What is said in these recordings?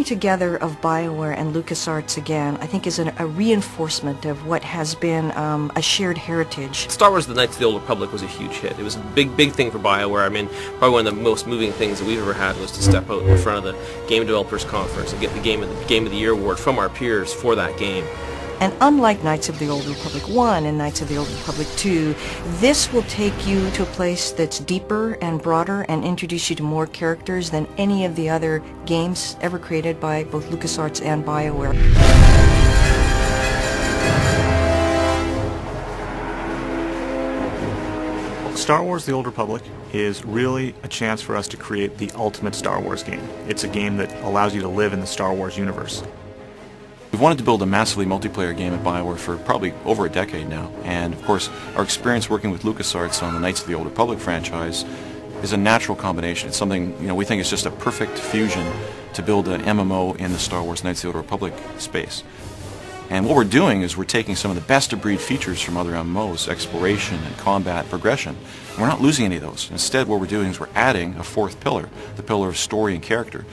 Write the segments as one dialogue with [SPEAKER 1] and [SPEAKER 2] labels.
[SPEAKER 1] together of BioWare and LucasArts again, I think is a reinforcement of what has been a shared heritage.
[SPEAKER 2] Star Wars: The Knights of the Old Republic was a huge hit. It was a big thing for BioWare. I mean, probably one of the most moving things that we've ever had was to step out in front of the Game Developers Conference and get the Game of the Year award from our peers for that game.
[SPEAKER 1] And unlike Knights of the Old Republic 1 and Knights of the Old Republic 2, this will take you to a place that's deeper and broader and introduce you to more characters than any of the other games ever created by both LucasArts and BioWare.
[SPEAKER 3] Star Wars: The Old Republic is really a chance for us to create the ultimate Star Wars game. It's a game that allows you to live in the Star Wars universe.
[SPEAKER 4] We've wanted to build a massively multiplayer game at BioWare for probably over a decade now, and of course our experience working with LucasArts on the Knights of the Old Republic franchise is a natural combination. It's something, you know, we think is just a perfect fusion to build an MMO in the Star Wars Knights of the Old Republic space. And what we're doing is we're taking some of the best-of-breed features from other MMOs, exploration and combat progression, and we're not losing any of those. Instead, what we're doing is we're adding a fourth pillar, the pillar of story and character.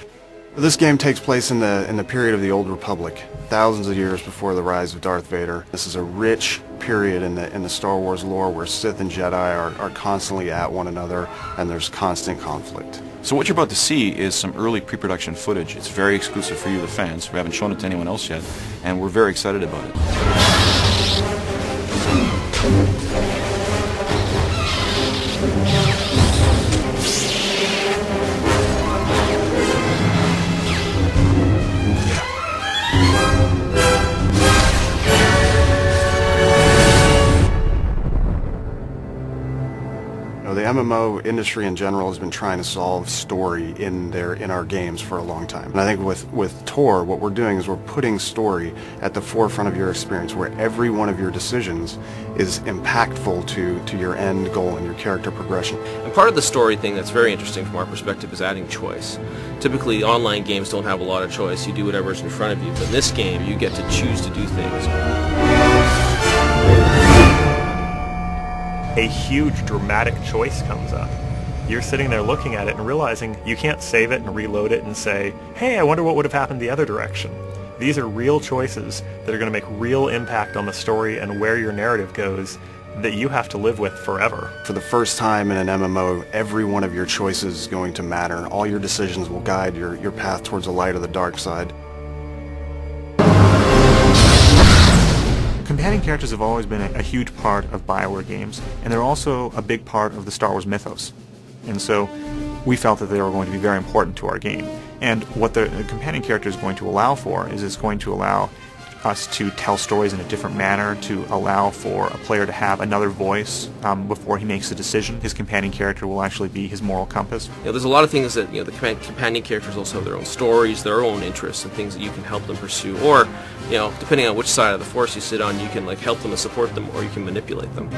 [SPEAKER 5] This game takes place in the period of the Old Republic, thousands of years before the rise of Darth Vader. This is a rich period in the Star Wars lore where Sith and Jedi are constantly at one another and there's constant conflict.
[SPEAKER 4] So what you're about to see is some early pre-production footage. It's very exclusive for you, the fans. We haven't shown it to anyone else yet, and we're very excited about it.
[SPEAKER 5] The MMO industry in general has been trying to solve story in our games for a long time. And I think with Tor, what we're doing is we're putting story at the forefront of your experience, where every one of your decisions is impactful to your end goal and your character progression.
[SPEAKER 2] And part of the story thing that's very interesting from our perspective is adding choice. Typically online games don't have a lot of choice. You do whatever's in front of you, but in this game you get to choose to do things.
[SPEAKER 3] A huge dramatic choice comes up. You're sitting there looking at it and realizing you can't save it and reload it and say, hey, I wonder what would have happened the other direction. These are real choices that are going to make real impact on the story and where your narrative goes that you have to live with forever.
[SPEAKER 5] For the first time in an MMO, every one of your choices is going to matter. All your decisions will guide your path towards the light or the dark side.
[SPEAKER 3] Companion characters have always been a huge part of BioWare games, and they're also a big part of the Star Wars mythos. And so we felt that they were going to be very important to our game. And what the companion character is going to allow for is it's going to allow us to tell stories in a different manner, to allow for a player to have another voice before he makes a decision. His companion character will actually be his moral compass.
[SPEAKER 2] You know, there's a lot of things that, you know, the companion characters also have their own stories, their own interests, and things that you can help them pursue. Or, you know, depending on which side of the force you sit on, you can like help them and support them, or you can manipulate them.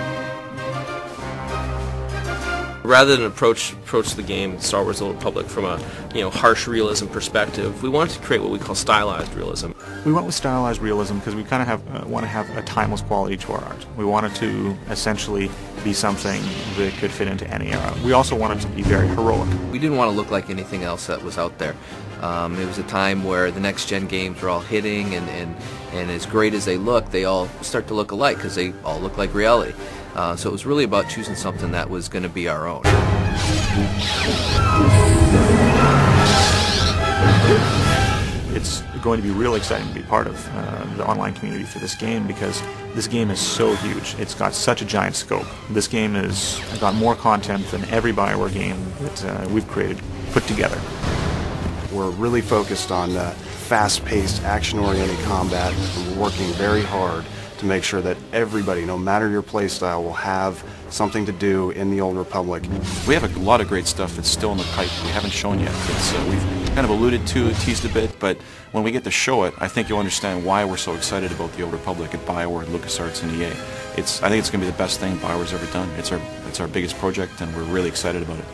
[SPEAKER 2] Rather than approach the game Star Wars: The Old Republic from a, you know, harsh realism perspective, we wanted to create what we call stylized realism.
[SPEAKER 3] We went with stylized realism because we kind of want to have a timeless quality to our art. We wanted to essentially be something that could fit into any era. We also wanted to be very heroic.
[SPEAKER 6] We didn't want to look like anything else that was out there. It was a time where the next-gen games were all hitting, and as great as they look, they all start to look alike because they all look like reality. So it was really about choosing something that was going to be our own.
[SPEAKER 3] It's going to be really exciting to be part of the online community for this game because this game is so huge. It's got such a giant scope. This game has got more content than every BioWare game that we've created put together.
[SPEAKER 5] We're really focused on fast-paced, action-oriented combat, and we're working very hard to make sure that everybody, no matter your playstyle, will have something to do in the Old Republic.
[SPEAKER 4] We have a lot of great stuff that's still in the pipe we haven't shown yet. We've kind of alluded to, teased a bit, but when we get to show it, I think you'll understand why we're so excited about the Old Republic at BioWare, LucasArts, and EA. I think it's going to be the best thing BioWare's ever done. It's our biggest project, and we're really excited about it.